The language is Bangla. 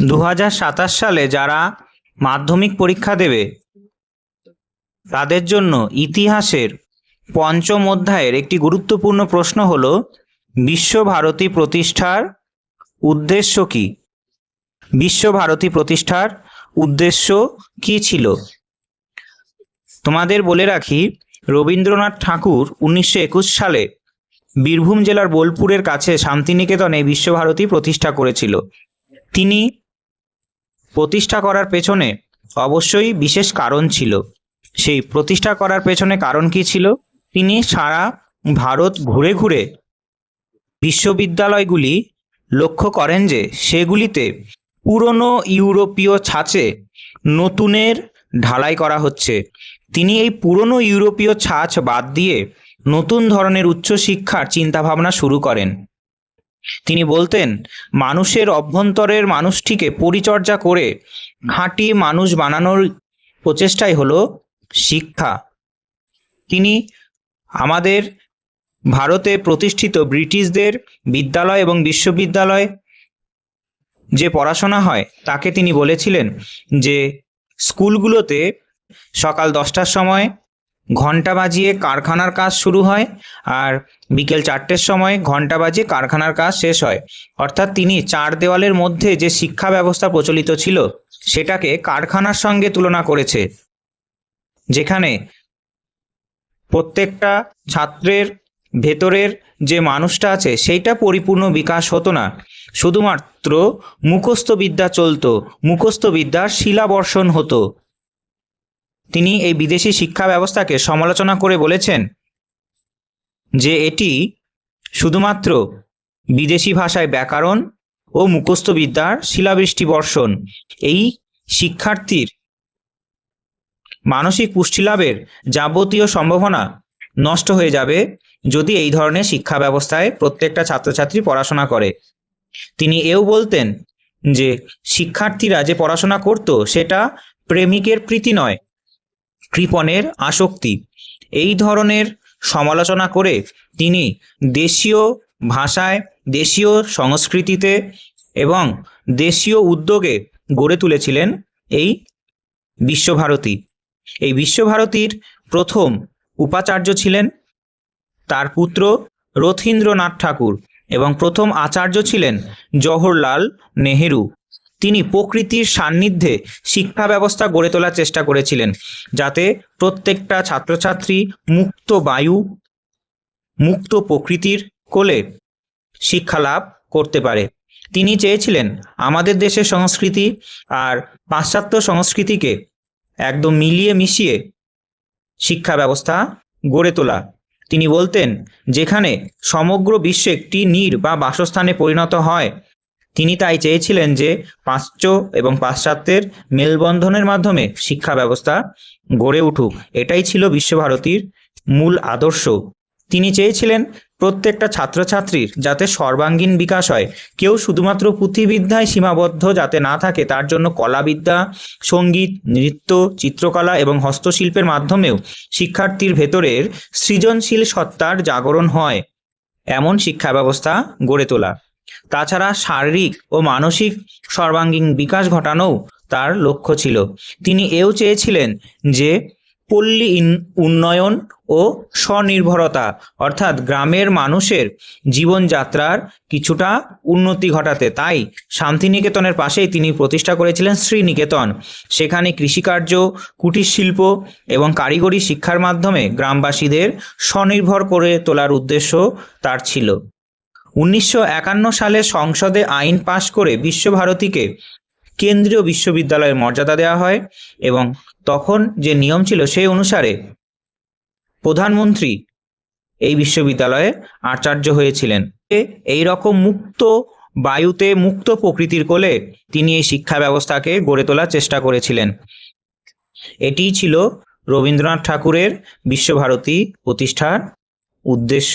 2027 সালে যারা মাধ্যমিক পরীক্ষা দেবে তাদের জন্য ইতিহাসের পঞ্চম অধ্যায়ের একটি গুরুত্বপূর্ণ প্রশ্ন হল বিশ্বভারতী প্রতিষ্ঠার উদ্দেশ্য কী? বিশ্বভারতী প্রতিষ্ঠার উদ্দেশ্য কী ছিল? তোমাদের বলে রাখি, রবীন্দ্রনাথ ঠাকুর 1921 সালে বীরভূম জেলার বোলপুরের কাছে শান্তিনিকেতনে বিশ্বভারতী প্রতিষ্ঠা করেছিল। তিনি প্রতিষ্ঠা করার পেছনে অবশ্যই বিশেষ কারণ ছিল। সেই প্রতিষ্ঠা করার পেছনে কারণ কি ছিল? তিনি সারা ভারত ঘুরে ঘুরে বিশ্ববিদ্যালয়গুলি লক্ষ্য করেন যে সেগুলিতে পুরনো ইউরোপীয় ছাঁচে নতুনের ঢালাই করা হচ্ছে। তিনি এই পুরনো ইউরোপীয় ছাঁচ বাদ দিয়ে নতুন ধরনের উচ্চশিক্ষার চিন্তাভাবনা শুরু করেন। তিনি বলতেন, মানুষের অভ্যন্তরের মানুষটিকে পরিচর্যা করে খাঁটি মানুষ বানানোর প্রচেষ্টাই হলো শিক্ষা। তিনি আমাদের ভারতে প্রতিষ্ঠিত ব্রিটিশদের বিদ্যালয় এবং বিশ্ববিদ্যালয় যে পড়াশোনা হয় তাকে তিনি বলেছিলেন যে স্কুলগুলোতে সকাল 10টার সময় ঘন্টা বাজিয়ে কারখানার কাজ শুরু হয় আর বিকেল 4টের সময় ঘন্টা বাজিয়ে কারখানার কাজ শেষ হয়। অর্থাৎ তিনি চার দেওয়ালের মধ্যে যে শিক্ষা ব্যবস্থা প্রচলিত ছিল সেটাকে কারখানার সঙ্গে তুলনা করেছে, যেখানে প্রত্যেকটা ছাত্রের ভেতরের যে মানুষটা আছে সেইটা পরিপূর্ণ বিকাশ হতো না, শুধুমাত্র মুখস্থ বিদ্যা চলতো, মুখস্থ বিদ্যার শিলাবর্ষণ হতো। তিনি এই বিদেশি শিক্ষা ব্যবস্থাকে সমালোচনা করে বলেছেন যে এটি শুধুমাত্র বিদেশি ভাষায় ব্যাকরণ ও মুখস্থ বিদ্যার শিলাবৃষ্টি বর্ষণ। এই শিক্ষার্থীর মানসিক পুষ্টি লাভের যাবতীয় সম্ভাবনা নষ্ট হয়ে যাবে যদি এই ধরনের শিক্ষা ব্যবস্থায় প্রত্যেকটা ছাত্রছাত্রী পড়াশোনা করে। তিনি এও বলতেন যে শিক্ষার্থীরা যে পড়াশোনা করত সেটা প্রেমিকের প্রীতি নয়, কৃপণের আসক্তি। এই ধরনের সমালোচনা করে তিনি দেশীয় ভাষায়, দেশীয় সংস্কৃতিতে এবং দেশীয় উদ্যোগে গড়ে তুলেছিলেন এই বিশ্বভারতী। এই বিশ্বভারতীর প্রথম উপাচার্য ছিলেন তার পুত্র রথীন্দ্রনাথ ঠাকুর এবং প্রথম আচার্য ছিলেন জওহরলাল নেহেরু। তিনি প্রকৃতির সান্নিধ্যে শিক্ষা ব্যবস্থা গড়ে তোলার চেষ্টা করেছিলেন যাতে প্রত্যেকটা ছাত্রছাত্রী মুক্ত বায়ু, মুক্ত প্রকৃতির কোলে শিক্ষা লাভ করতে পারে। তিনি চেয়েছিলেন আমাদের দেশের সংস্কৃতি আর পাশ্চাত্য সংস্কৃতিকে একদম মিলিয়ে মিশিয়ে শিক্ষা ব্যবস্থা গড়ে তোলা। তিনি বলতেন, যেখানে সমগ্র বিশ্ব একটি নীড় বা বাসস্থানে পরিণত হয়, তিনি তাই চেয়েছিলেন যে প্রাচ্য এবং পাশ্চাত্যের মেলবন্ধনের মাধ্যমে শিক্ষা ব্যবস্থা গড়ে উঠুক। এটাই ছিল বিশ্বভারতীর মূল আদর্শ। তিনি চেয়েছিলেন প্রত্যেকটা ছাত্রছাত্রীর যাতে সর্বাঙ্গীন বিকাশ হয়, কেউ শুধুমাত্র পুঁথিবিদ্যায় সীমাবদ্ধ যাতে না থাকে, তার জন্য কলাবিদ্যা, সঙ্গীত, নৃত্য, চিত্রকলা এবং হস্তশিল্পের মাধ্যমেও শিক্ষার্থীর ভেতরের সৃজনশীল সত্তার জাগরণ হয়, এমন শিক্ষা ব্যবস্থা গড়ে তোলা। তাছাড়া শারীরিক ও মানসিক সর্বাঙ্গীন বিকাশ ঘটানোও তার লক্ষ্য ছিল। তিনি এও চেয়েছিলেন যে পল্লী উন্নয়ন ও স্বনির্ভরতা, অর্থাৎ গ্রামের মানুষের জীবনযাত্রার কিছুটা উন্নতি ঘটাতে। তাই শান্তিনিকেতনের পাশেই তিনি প্রতিষ্ঠা করেছিলেন শ্রীনিকেতন। সেখানে কৃষিকার্য, কুটির শিল্প এবং কারিগরি শিক্ষার মাধ্যমে গ্রামবাসীদের স্বনির্ভর করে তোলার উদ্দেশ্য তার ছিল। 1951 সালে সংসদে আইন পাশ করে বিশ্বভারতীকে কেন্দ্রীয় বিশ্ববিদ্যালয়ের মর্যাদা দেওয়া হয় এবং তখন যে নিয়ম ছিল সেই অনুসারে প্রধানমন্ত্রী এই বিশ্ববিদ্যালয়ে আচার্য হয়েছিলেন। এই রকম মুক্ত বায়ুতে, মুক্ত প্রকৃতির কোলে তিনি এই শিক্ষা ব্যবস্থাকে গড়ে তোলার চেষ্টা করেছিলেন। এটিই ছিল রবীন্দ্রনাথ ঠাকুরের বিশ্বভারতী প্রতিষ্ঠার উদ্দেশ্য।